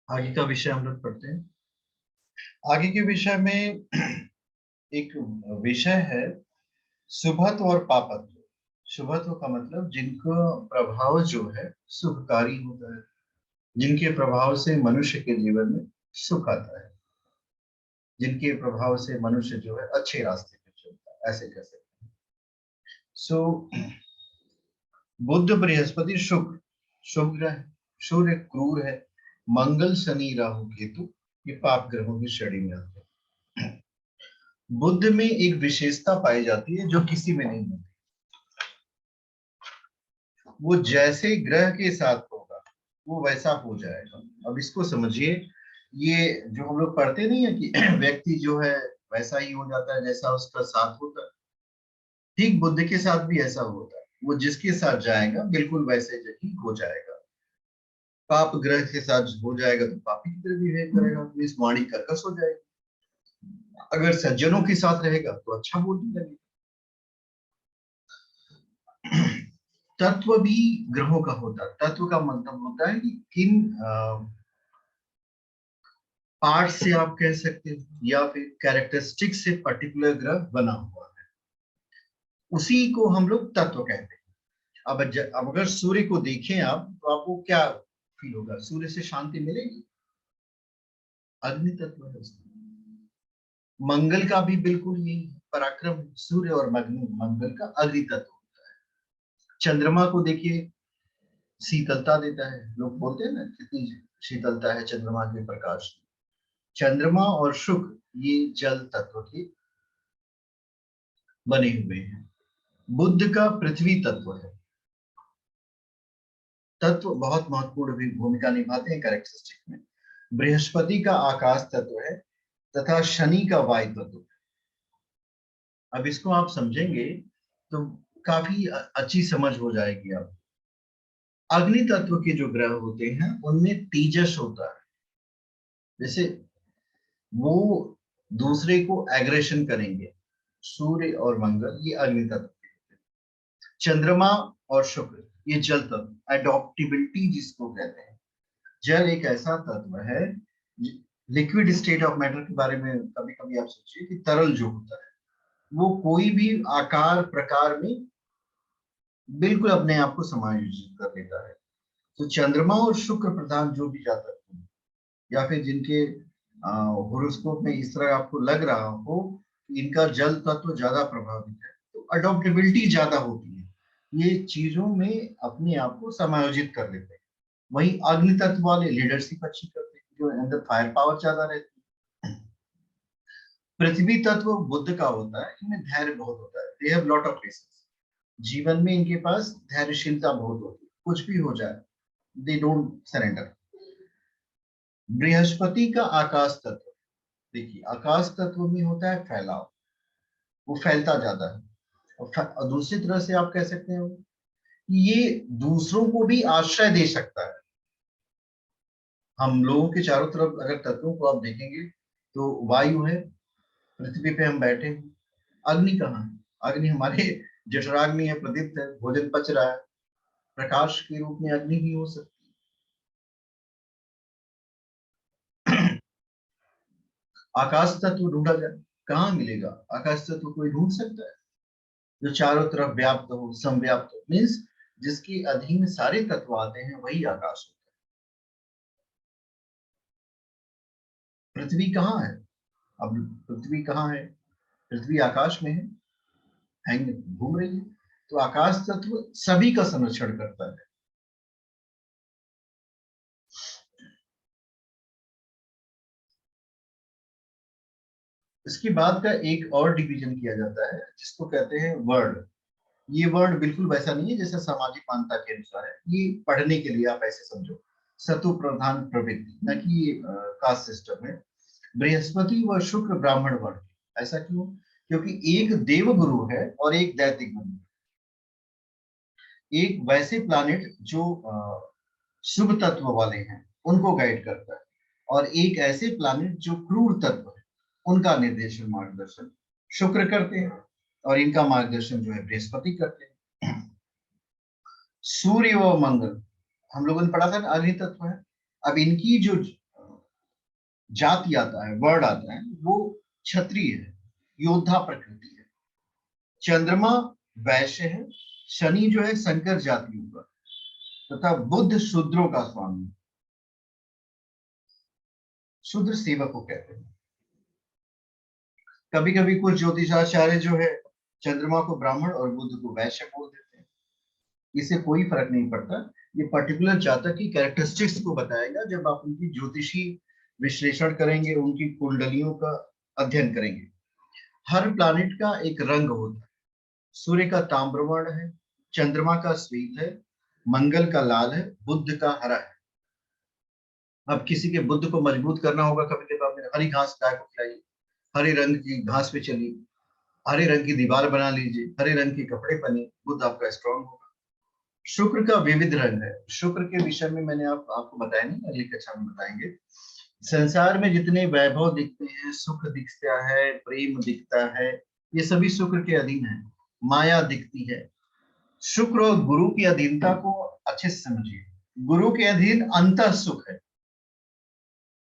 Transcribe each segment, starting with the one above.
आगे का विषय हम लोग पढ़ते हैं। आगे के विषय में एक विषय है शुभत्व और पापत्व। शुभत्व का मतलब जिनका प्रभाव जो है शुभकारी होता है, जिनके प्रभाव से मनुष्य के जीवन में सुख आता है, जिनके प्रभाव से मनुष्य जो है अच्छे रास्ते पे चलता है, ऐसे कह सकते हैं। सो बुध बृहस्पति शुक्र शुभ ग्रह है, सूर्य क्रूर है, मंगल शनि राहु केतु ये पाप ग्रहों की श्रेणी में आते हैं। बुध में एक विशेषता पाई जाती है जो किसी में नहीं होती। वो जैसे ग्रह के साथ होगा वो वैसा हो जाएगा। अब इसको समझिए, ये जो हम लोग पढ़ते नहीं है कि व्यक्ति जो है वैसा ही हो जाता है जैसा उसका साथ होता है, ठीक बुद्ध के साथ भी ऐसा होता है। वो जिसके साथ जाएगा बिल्कुल वैसे ही हो जाएगा। पाप ग्रह के साथ हो जाएगा तो पापी की तरह बिहेव करेगा, तो इस वाणी कर्कश हो जाएगी। अगर सज्जनों के साथ रहेगा तो अच्छा बोलने लगेगा। तत्व भी ग्रहों का होता है। तत्व का मतलब होता है कि किन पार्ट से आप कह सकते हो या फिर कैरेक्टरिस्टिक से पर्टिकुलर ग्रह बना हुआ है, उसी को हम लोग तत्व कहते हैं। अब अगर सूर्य को देखें आप तो आपको क्या फील होगा? सूर्य से शांति मिलेगी? अग्नि तत्व है उसका। मंगल का भी बिल्कुल यही पराक्रम है। सूर्य और मंगल का अग्नि तत्व होता है। चंद्रमा को देखिए, शीतलता देता है। लोग बोलते हैं ना कितनी शीतलता है चंद्रमा के प्रकाश में। चंद्रमा और शुक्र ये जल तत्व के बने हुए हैं। बुध का पृथ्वी तत्व है। तत्व बहुत महत्वपूर्ण भी भूमिका निभाते हैं कैरेक्टरिस्टिक में। बृहस्पति का आकाश तत्व है तथा शनि का वायु तत्व है। अब इसको आप समझेंगे तो काफी अच्छी समझ हो जाएगी। अब अग्नि तत्व के जो ग्रह होते हैं उनमें तेजस होता है। जैसे वो दूसरे को एग्रेशन करेंगे। सूर्य और मंगल ये अग्नि तत्व के होते हैं। चंद्रमा और शुक्र ये जल तत्व, एडॉप्टिबिलिटी जिसको कहते हैं। जल एक ऐसा तत्व है, लिक्विड स्टेट ऑफ मैटर के बारे में कभी कभी आप सोचिए कि तरल जो होता है वो कोई भी आकार प्रकार में बिल्कुल अपने आप को समायोजित कर लेता है। तो चंद्रमा और शुक्र प्रधान जो भी जातक हैं या फिर जिनके होरोस्कोप में इस तरह आपको लग रहा हो कि इनका जल तत्व ज्यादा प्रभावित है तो अडॉप्टेबिलिटी ज्यादा होती है। ये चीजों में अपने आप को समायोजित कर लेते हैं। वही अग्नि तत्व वाले लीडरशिप अच्छी करते हैं, जो अंदर फायर पावर ज्यादा रहती है। पृथ्वी तत्व बुद्ध का होता है, इनमें धैर्य बहुत होता है। They have lot of patience. जीवन में इनके पास धैर्यशीलता बहुत होती है, कुछ भी हो जाए दे डोंट सरेंडर। बृहस्पति का आकाश तत्व, देखिए आकाश तत्व में होता है फैलाव, वो फैलता ज्यादा है। और दूसरी तरह से आप कह सकते हो कि ये दूसरों को भी आश्रय दे सकता है। हम लोगों के चारों तरफ अगर तत्वों को आप देखेंगे तो वायु है, पृथ्वी पे हम बैठे हैं। अग्नि कहाँ है? अग्नि हमारे जठराग्नि है, प्रदीप्त है, भोजन पच रहा है। प्रकाश के रूप में अग्नि भी हो सकती है। आकाश तत्व ढूंढा जाए, कहाँ मिलेगा? आकाश तत्व कोई ढूंढ सकता है जो चारों तरफ व्याप्त हो, समव्याप्त हो, मीन्स जिसके अधीन सारे तत्व आते हैं वही आकाश होता है। पृथ्वी कहाँ है? अब पृथ्वी कहाँ है? पृथ्वी आकाश में है, हैंग घूम रही है। तो आकाश तत्व सभी का संरक्षण करता है। इसके बाद का एक और डिवीजन किया जाता है जिसको कहते हैं वर्ड। ये वर्ड बिल्कुल वैसा नहीं है जैसा सामाजिक मान्यता के अनुसार है। ये पढ़ने के लिए आप ऐसे समझो, सतु प्रधान प्रवृत्ति, न कि ये कास्ट सिस्टम है। बृहस्पति व शुक्र ब्राह्मण वर्ण। ऐसा क्यों? क्योंकि एक देव गुरु है और एक दैतिक गुरु। एक वैसे प्लानिट जो शुभ तत्व वाले हैं उनको गाइड करता है, और एक ऐसे प्लानिट जो क्रूर तत्व है उनका निर्देशन मार्गदर्शन शुक्र करते हैं, और इनका मार्गदर्शन जो है बृहस्पति करते हैं। सूर्य व मंगल हम लोगों ने पढ़ा था ना, अग्नि तत्व है। अब इनकी जो जाति आता है, वर्ड आता है, वो क्षत्रिय है, योद्धा प्रकृति है। चंद्रमा वैश्य है, शनि जो है संकर जातियों का, तथा बुध शूद्रों का स्वामी, शूद्र सेवक को कहते हैं। कभी कभी कुछ ज्योतिषाचार्य जो है चंद्रमा को ब्राह्मण और बुध को वैश्य बोल देते हैं, इससे कोई फर्क नहीं पड़ता। ये पर्टिकुलर जातक की कैरेक्टरिस्टिक्स को बताएगा जब आप उनकी ज्योतिषी विश्लेषण करेंगे, उनकी कुंडलियों का अध्ययन करेंगे। हर प्लैनेट का एक रंग होता है। सूर्य का ताम्रवर्ण है, चंद्रमा का श्वेत है, मंगल का लाल है, बुध का हरा है। अब किसी के बुध को मजबूत करना होगा, कभी कभी आपने हरी घास गाय को खिलाई, हरे रंग की घास पे चली, हरे रंग की दीवार बना लीजिए, हरे रंग के कपड़े पहने, बुध आपका स्ट्रॉन्ग होगा। शुक्र का विविध रंग है। शुक्र के विषय में मैंने आपको बताया नहीं, अगली कक्षा में बताएंगे। संसार में जितने वैभव दिखते हैं, सुख दिखता है, प्रेम दिखता है, ये सभी शुक्र के अधीन है। माया दिखती है। शुक्र और गुरु की अधीनता को अच्छे से समझिए। गुरु के अधीन अंतः सुख है,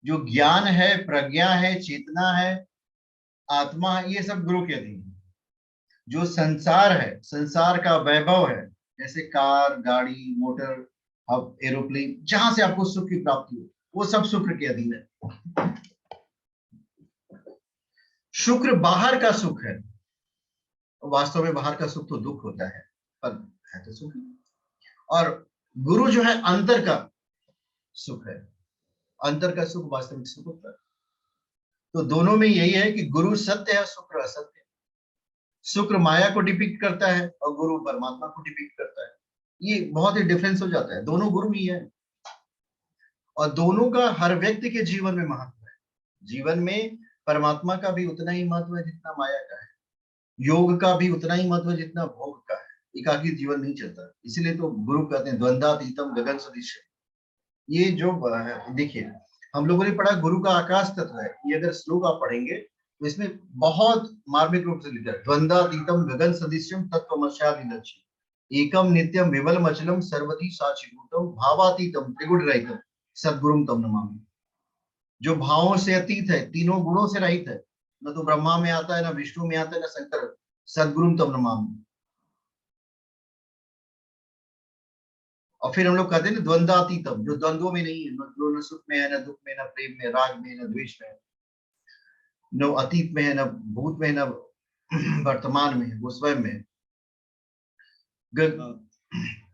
जो ज्ञान है, प्रज्ञा है, चेतना है, आत्मा है, ये सब गुरु के अधीन है। जो संसार है, संसार का वैभव है, जैसे कार, गाड़ी, मोटर, अब एरोप्लेन, जहां से आपको सुख की प्राप्ति हो, वो सब शुक्र के अधीन है। शुक्र बाहर का सुख है। वास्तव में बाहर का सुख तो दुख होता है, पर है तो सुख। और गुरु जो है अंतर का सुख है। अंतर का सुख वास्तविक सुख होता है। तो दोनों में यही है कि गुरु सत्य है, शुक्र असत्य है। शुक्र माया को डिपिक्ट करता है और गुरु परमात्मा को डिपिक्ट करता है। ये बहुत ही डिफरेंस हो जाता है। दोनों गुरु ही है और दोनों का हर व्यक्ति के जीवन में महत्व है। जीवन में परमात्मा का भी उतना ही महत्व है जितना माया का है। योग का भी उतना ही महत्व है जितना भोग का है। एकाकी जीवन नहीं चलता। इसीलिए तो गुरु कहते हैं द्वंद्वातीतम गगन सदृश। ये जो देखिए, हम लोगों ने पढ़ा गुरु का आकाश तत्व है। ये अगर श्लोक आप पढ़ेंगे तो इसमें बहुत मार्मिक रूप से लिखा है, द्वंद्वातीतम गगन सदृश्यम तत्वमस्याभिलक्ष्यम् एकम नित्यम विमलम अचलम सर्वधी साक्षीभूतम भावातीतम त्रिगुण रहितम सद्गुरुम तम नमामि। जो भावों से अतीत है, तीनों गुणों से रहित है, न तो ब्रह्मा में आता है, न विष्णु में आता है, न शंकर, सद्गुरुम तम नमामि। और फिर हम लोग कहते हैं ना द्वंद्वातीतम, जो द्वंद्वों में नहीं है, न सुख में है, न दुख में, न प्रेम में, राग में, न द्वेष में, न अतीत में है, न भूत में, न वर्तमान में, वो स्वयं में।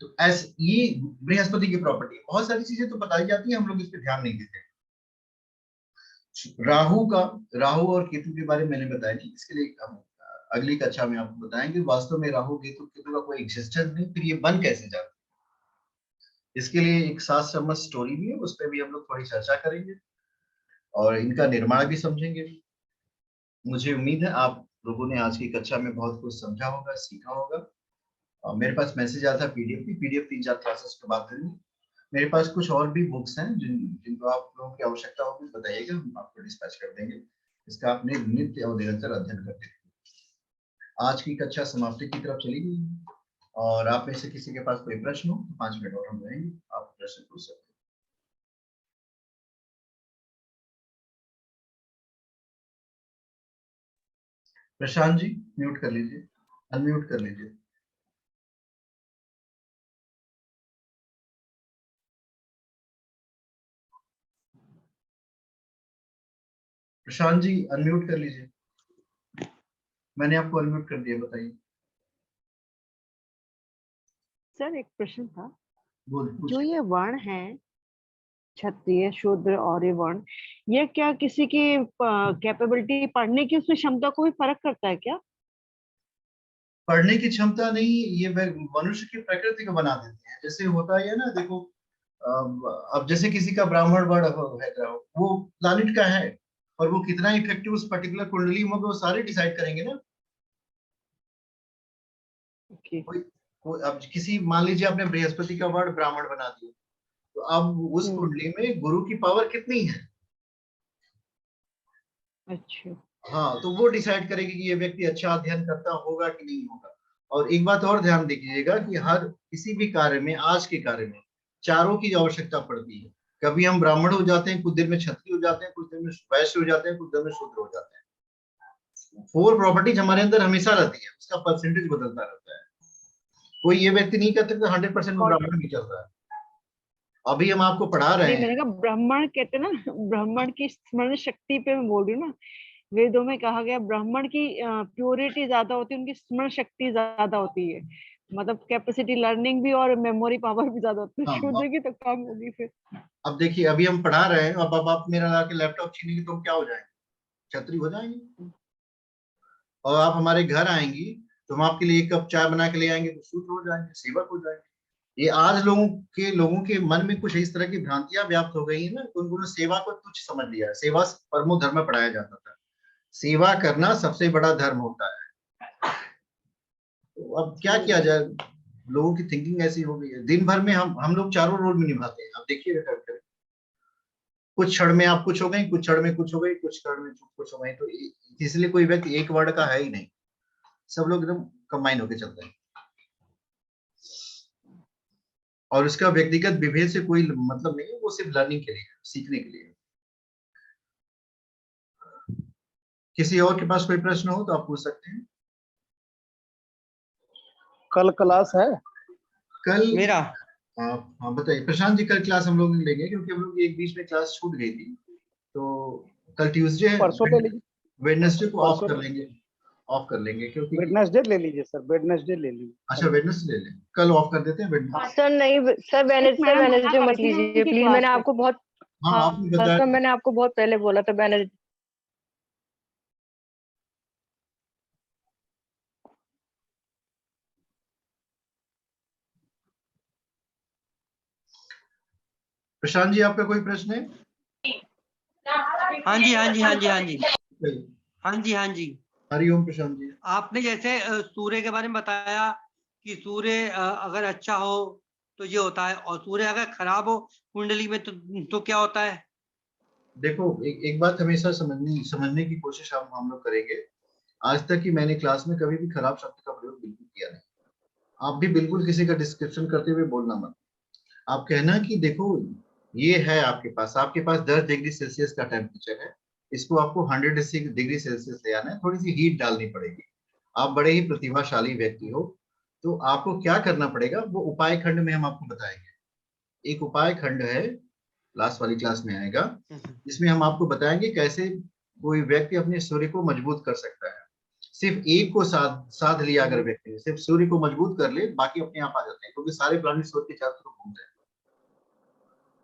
तो ऐसे ये बृहस्पति की प्रॉपर्टी। बहुत सारी चीजें तो बताई जाती है, हम लोग इस पर ध्यान नहीं देते। राहु और केतु के बारे में मैंने बताया नहीं, इसके लिए हम अगली कक्षा में आपको बताएंगे। वास्तव में राहु केतु का कोई एग्जिस्टेंस नहीं, फिर ये बन कैसे जाता, इसके लिए एक सात सम्मत स्टोरी भी है, उस पर भी हम लोग थोड़ी चर्चा करेंगे और इनका निर्माण भी समझेंगे। मुझे उम्मीद है आप लोगों ने आज की कक्षा में बहुत कुछ समझा होगा, सीखा होगा। और मेरे पास मैसेज आया था पीडीएफ की, पीडीएफ 3-4 क्लासेस के बाद करेंगे। मेरे पास कुछ और भी बुक्स हैं जिनको आप लोगों की आवश्यकता होगी, बताइएगा, हम आपको डिस्पैच कर देंगे। इसका आप नित्य और निरंतर अध्ययन करते हैं। आज की कक्षा समाप्ति की तरफ चली गई और आप में से किसी के पास कोई प्रश्न हो तो 5 मिनट और हम रहेंगे, आप प्रश्न पूछ सकते हैं। प्रशांत जी म्यूट कर लीजिए, अनम्यूट कर लीजिए। प्रशांत जी अनम्यूट कर लीजिए, मैंने आपको अनम्यूट कर दिया, बताइए। सर एक प्रश्न था, बोल जो पूछिए। ये वर्ण है क्षत्रिय शूद्र और ये वर्ण, ये क्या किसी की कैपेबिलिटी पढ़ने की उसमें क्षमता को भी फर्क करता है क्या? पढ़ने की क्षमता नहीं, ये मनुष्य की प्रकृति को बना देते हैं। जैसे होता है ना, देखो, अब जैसे किसी का ब्राह्मण वर्ण है, वो प्लानिट का है, और वो कितना इफेक्टिव उस पर्टिकुलर कुंडली में होगा, वो सारे डिसाइड करेंगे ना। ओके। अब किसी, मान लीजिए आपने बृहस्पति का वर्ण ब्राह्मण बना दिया, तो अब उस कुंडली में गुरु की पावर कितनी है। अच्छा। हाँ, तो वो डिसाइड करेगी कि ये व्यक्ति अच्छा अध्ययन करता होगा कि नहीं होगा। और एक बात और ध्यान दीजिएगा कि हर किसी भी कार्य में, आज के कार्य में, चारों की आवश्यकता पड़ती है। कभी हम ब्राह्मण हो जाते हैं, कुछ देर में क्षत्रिय हो जाते हैं, कुछ देर में वैश्य हो जाते हैं, कुछ देर में शूद्र हो जाते हैं। 4 प्रॉपर्टीज हमारे अंदर हमेशा रहती है, उसका परसेंटेज बदलता रहता है। कोई ये व्यक्ति नहीं कहता कि 100% में और ब्राह्मण नहीं चल रहा है। अभी हम आपको पढ़ा रहे नहीं, हैं। मैंने कहा ब्राह्मण कहते हैं ना, ब्राह्मण की स्मरण शक्ति पे मैं बोल रही हूँ ना। वेदों में कहा गया ब्राह्मण की प्योरिटी ज्यादा होती है, उनकी स्मरण शक्ति ज्यादा होती है, मतलब कैपेसिटी लर्निंग भी और मेमोरी पावर भी ज्यादा होती है। हाँ, शूद्र की तो कम होगी फिर। अब देखिए, अभी हम पढ़ा रहे हैं, अब आप मेरा लाके लैपटॉप छीनेंगे तो हम क्या हो जाएंगे? छतरी हो जाएंगे। और आप हमारे घर आएंगी तो हम आपके लिए 1 कप चाय बना के ले आएंगे तो शूद्र हो जाएंगे, सेवक हो जाएंगे। ये आज लोगों के मन में कुछ इस तरह की भ्रांतियां व्याप्त हो गई है ना, तो उन्होंने सेवा को तुच्छ समझ लिया है। सेवा परमो धर्म में पढ़ाया जाता था, सेवा करना सबसे बड़ा धर्म होता है। तो अब क्या किया जाए, लोगों की थिंकिंग ऐसी हो गई है। दिन भर में हम लोग चारों रोल में निभाते हैं, आप देखिए करके। कुछ क्षण में आप कुछ हो गई, कुछ क्षण में कुछ हो गई, कुछ क्षण में कुछ हो गई। तो इसलिए कोई व्यक्ति एक वर्ड का है ही नहीं, सब लोग एकदम कंबाइन होके चलते हैं। और उसका व्यक्तिगत विभेद से कोई मतलब नहीं है, वो सिर्फ लर्निंग के लिए, सीखने के लिए। किसी और के पास कोई प्रश्न हो तो आप पूछ सकते हैं। कल क्लास है कल मेरा? हाँ हाँ, बताइए प्रशांत जी, कल क्लास हम लोग लेंगे क्योंकि हम लोग एक बीच में क्लास छूट गई थी। तो कल ट्यूसडे है, परसों ले लीजिए, वेडनेसडे को ऑफ परसों कर लेंगे। ऑफ कर लेंगे क्योंकि वेडनेसडे ले लीजिए सर, वेडनेसडे ले लीजिए। अच्छा, वेडनेसडे ले लें, कल ऑफ कर देते हैं वेडनेसडे। सर नहीं सर, मैडम मना वेनेसडे कर मत रही थी ना लीजिए उनकी प्लीज। क्लास मैंने पे। आपको बहुत, हाँ, हाँ आपने हाँ बताया सर, था। मैंने आपको बहुत पहले बोला था वेनेसडे। प्रशांत जी, आपका कोई प्रश्न है? हाँ जी हाँ जी हाँ जी हाँ जी चलिए, हाँ जी हाँ जी। हरिओम प्रशांत जी। आपने जैसे सूर्य के बारे में बताया कि सूर्य अगर अच्छा हो तो ये होता है, और सूर्य अगर खराब हो कुंडली में तो क्या होता है? देखो, एक बात हमेशा समझने की कोशिश हम लोग करेंगे। आज तक की मैंने क्लास में कभी भी खराब शब्द का प्रयोग बिल्कुल किया नहीं। आप भी बिल्कुल किसी का डिस्क्रिप्शन करते हुए बोलना मत। आप कहना कि देखो, ये है आपके पास 10 डिग्री सेल्सियस का टेम्परेचर है, इसको आपको 100 डिग्री सेल्सियस ले आना है, थोड़ी सी हीट डालनी पड़ेगी। आप बड़े ही प्रतिभाशाली व्यक्ति हो, तो आपको क्या करना पड़ेगा वो उपाय खंड में हम आपको बताएंगे। एक उपाय खंड है, लास्ट वाली क्लास में आएगा, जिसमें हम आपको बताएंगे कैसे कोई व्यक्ति अपने सूर्य को मजबूत कर सकता है। सिर्फ एक को साध लिया अगर व्यक्ति ने, सिर्फ सूर्य को मजबूत कर ले, बाकी अपने आप आ जाते हैं, क्योंकि सारे प्लानिट सूर्य के चारों तरफ घूमते हैं।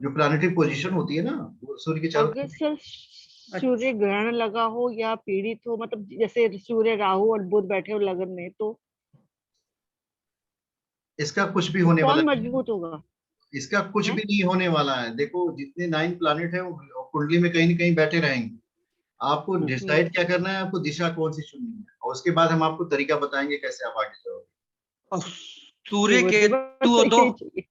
जो प्लानिटरी पोजीशन होती है ना, वो सूर्य के चारों अगर तरफ। सर सूर्य ग्रहण लगा हो या पीड़ित हो, मतलब जैसे सूर्य राहु और बुध बैठे हो लगन में, तो इसका कुछ भी होने वाला कौन नहीं है। मजबूत होगा? इसका कुछ है? भी नहीं होने वाला है। देखो, जितने 9 प्लानिट है वो कुंडली में कहीं न कहीं बैठे रहेंगे। आपको डिसाइड क्या करना है, आपको दिशा कौन सी चुननी है, और उसके बाद हम आपको तरीका बताएंगे कैसे आप आगे जाओगे। और कि सूर्य मुझे केतु बस हो तो? यही चाहिए।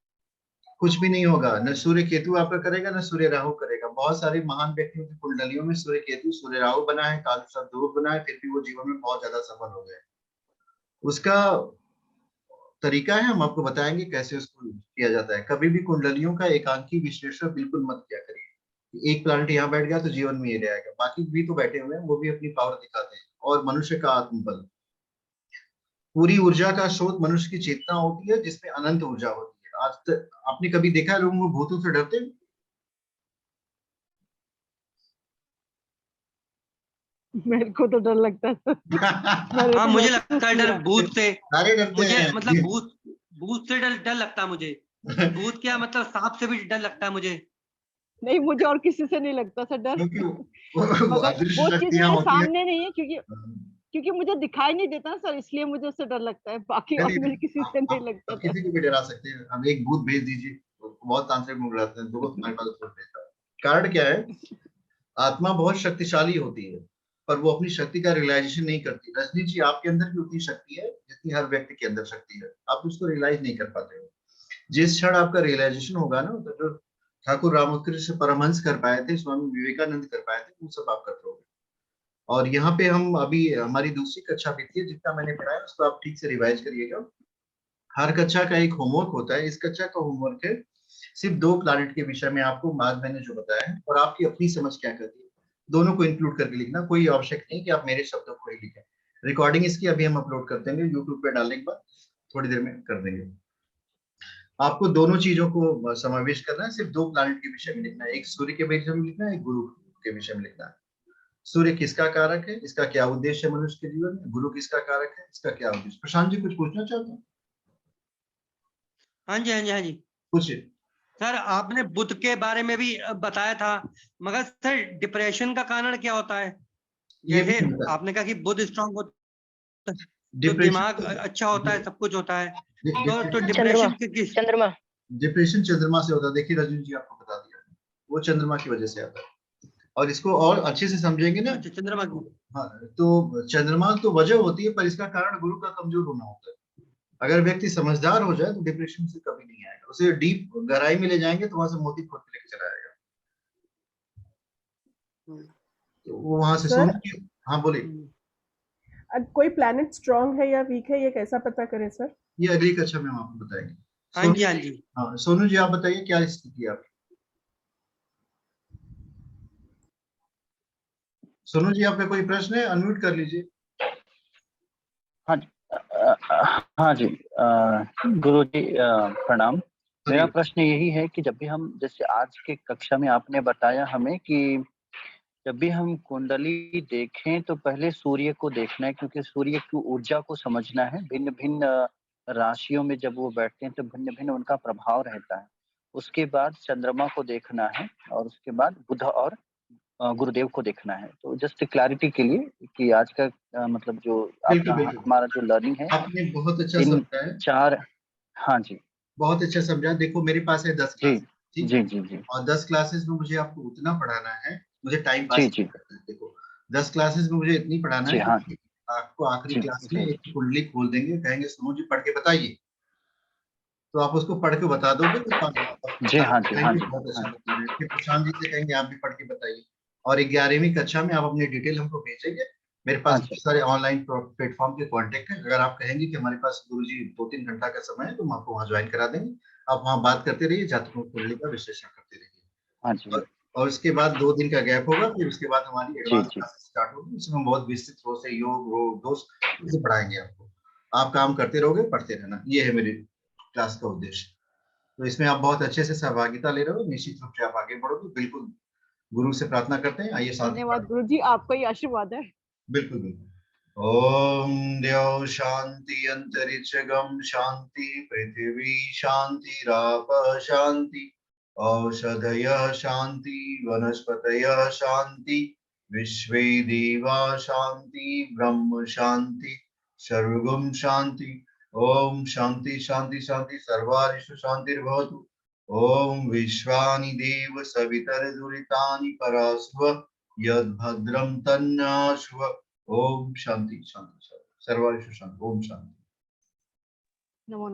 कुछ भी नहीं होगा, न सूर्य केतु आपका करेगा, न सूर्य राहु करेगा। बहुत सारे महान व्यक्तियों की कुंडलियों में सूर्य केतु सूर्य राहु बना है, काल ध्रुव बना है, फिर भी वो जीवन में बहुत ज्यादा सफल हो गए। उसका तरीका है, हम आपको बताएंगे कैसे उसको किया जाता है। कभी भी कुंडलियों का एकांकी विश्लेषण बिल्कुल मत किया करिए। एक प्लानिट यहाँ बैठ गया तो जीवन में ये रहेगा, बाकी भी तो बैठे हुए हैं, वो भी अपनी पावर दिखाते हैं। और मनुष्य का आत्मबल, पूरी ऊर्जा का स्रोत मनुष्य की चेतना होती है, जिसमें अनंत ऊर्जा होती है। आज तक आपने कभी देखा है लोग भूतों से डरते हैं? मेरे को तो डर लगता है सर। मैंने हाँ तो मुझे महसूस लगता है डर किया। भूत से। सारे डरते मुझे हैं। मतलब भूत से डर लगता है मुझे। भूत क्या मतलब, सांप से भी डर लगता है मुझे। नहीं, मुझे और किसी से नहीं लगता सर डर। क्योंकि वो मगर अदृश्य वो चीज शक्तियां मेरे होती है। सामने नहीं है, क्योंकि क्योंकि मुझे दिखाई नहीं देता ना सर, इसलिए मुझे उससे डर लगता है, बाकी और चलिए, मुझे किसी से नहीं लगता आप डर। किसी को भी डरा सकते हैं। हम एक भूत भेज दीजिए, तो बहुत तांत्रिक लोग रहते हैं, तो हमारे पास भूत भेजता है। कारण क्या है, आत्मा बहुत शक्तिशाली होती है, पर वो अपनी शक्ति का रियलाइजेशन नहीं करती। रजनी जी, आपके अंदर भी उतनी शक्ति है जितनी हर व्यक्ति के अंदर शक्ति है, आप उसको रियलाइज नहीं कर पाते हो। जिस क्षण आपका रियलाइजेशन होगा ना, तो जो ठाकुर रामकृष्ण परमहंस कर पाए थे, स्वामी विवेकानंद कर पाए थे, वो सब आप कर लोगे। और यहाँ पे हम अभी हमारी दूसरी कक्षा भी थी, जितना मैंने पढ़ाया उसको आप ठीक से रिवाइज करिएगा। हर कक्षा का एक होमवर्क होता है। इस कक्षा का होमवर्क है सिर्फ 2 प्लैनेट के विषय में आपको बाद मैंने जो बताया है और आपकी अपनी समझ क्या कहती है, दोनों को इंक्लूड करके लिखना। कोई आवश्यक नहीं कि आप मेरे शब्दों को ही लिखें। रिकॉर्डिंग इसकी अभी हम अपलोड कर देंगे, यूट्यूब पे डालने के बाद थोड़ी देर में कर देंगे। आपको दोनों चीजों को समावेश करना है, सिर्फ 2 प्लैनेट के विषय में लिखना है, एक सूर्य के विषय में लिखना है, एक गुरु के विषय में लिखना है। सूर्य किसका कारक है, इसका क्या उद्देश्य है मनुष्य के जीवन में, गुरु किसका कारक है, इसका क्या उद्देश्य। प्रशांत जी कुछ पूछना चाहते हैं? हाँ जी, हाँ जी, हाँ जी। कुछ सर आपने बुध के बारे में भी बताया था, मगर सर डिप्रेशन का कारण क्या होता है? ये भी जैसे होता है। आपने कहा कि बुध स्ट्रांग होता है तो डिप्रेशन दिमाग अच्छा होता है, सब कुछ होता है, तो चंद्रमा डिप्रेशन किस? चंद्रमा डिप्रेशन चंद्रमा से होता है। देखिए रजनी जी आपको बता दिया, वो चंद्रमा की वजह से आता है। और इसको और अच्छे से समझेंगे ना, अच्छा, चंद्रमा की। हाँ, तो चंद्रमा तो वजह होती है, पर इसका कारण गुरु का कमजोर होना होता है। अगर व्यक्ति समझदार हो जाए तो डिप्रेशन से कभी नहीं आएगा, उसे डीप गहराई में ले जाएंगे तो वहां से मोती खोद के लेके चला आएगा। तो वो वहां से सर, हाँ बोलिए। कोई प्लैनेट स्ट्रांग है या वीक है, ये कैसा पता करें सर? ये अगली कक्षा में हम आपको बताएंगे। हाँ जी, हाँ जी। हाँ सोनू जी आप बताइए क्या स्थिति है आपकी? सोनू जी आपका कोई प्रश्न है? अनम्यूट कर लीजिए। हाँ जी, हाँ जी, गुरु जी प्रणाम। मेरा प्रश्न यही है कि जब भी हम, जैसे आज के कक्षा में आपने बताया हमें कि जब भी हम कुंडली देखें तो पहले सूर्य को देखना है, क्योंकि सूर्य की ऊर्जा को समझना है। भिन्न भिन्न राशियों में जब वो बैठते हैं तो भिन्न भिन्न उनका प्रभाव रहता है। उसके बाद चंद्रमा को देखना है और उसके बाद बुध और गुरुदेव को देखना है। तो जस्ट क्लैरिटी के लिए कि आज का मतलब जो बिल्कुल आपका बिल्कुल, हमारा जो लर्निंग है आपने बहुत अच्छा इन समझा है। 4, हाँ जी, बहुत अच्छा समझा। देखो मेरे पास है 10 जी क्लास, ठीक जी है, जी जी और 10 क्लासेस में मुझे आपको उतना पढ़ाना है, मुझे टाइम जी पास जी नहीं करना है। देखो 10 क्लासेस में मुझे इतनी पढ़ाना जी, है हाँ कि आपको आखिरी जी क्लास में जी एक कुंडली खोल देंगे, कहेंगे सुनो जी पढ़ के बताइए, तो आप उसको पढ़ के बता दोगे तो जी, हाँ जी, हाँ कहेंगे जी, बहुत हाँ अच्छा बता रहे हैं। फिर प्रशांत जी से कहेंगे आप भी पढ़ के बताइए, और 11वीं कक्षा में आप अपनी डिटेल हमको भेजेंगे। मेरे पास हाँ बहुत जी, सारे ऑनलाइन प्लेटफॉर्म के कॉन्टेक्ट हैं। अगर आप कहेंगे कि हमारे पास गुरुजी 2-3 घंटा का समय है तो हम आपको वहाँ ज्वाइन करा देंगे। आप वहाँ बात करते रहिए, जातकों कुंडली का विश्लेषण करते रहिए। हाँ जी, और उसके बाद 2 दिन का गैप होगा, फिर उसके बाद हमारी जी एडवांस जी, क्लासेस स्टार्ट होगी। उसमें हम बहुत विस्तृत रूप से योग, रोग, दोष से पढ़ाएंगे आपको। आप काम करते रहोगे, पढ़ते रहना, ये है मेरी क्लास का उद्देश्य। तो इसमें आप बहुत अच्छे से सहभागिता ले रहे हो, निश्चित रूप से आप आगे बढ़ोगे। बिल्कुल गुरु से प्रार्थना करते हैं, आइए साथ में धन्यवाद गुरुजी, आपका ही आशीर्वाद है। बिल्कुल बिल्कुल। ओम द्यौ शांति अंतरिक्ष गम शांति पृथ्वी शांति राप शांति औषधय शांति वनस्पतय शांति विश्वे देवा शांति ब्रह्म शांति सर्वगम शांति। ओम शांति शांति शांति सर्वारिषु शांतिर्भवतु। ओम विश्वानि देव सवितर्दुरितानि परास्व यद्भद्रं तन्नाशु। ओम शांति शांति शांति सर्वारिषु शांति। ओम शांति।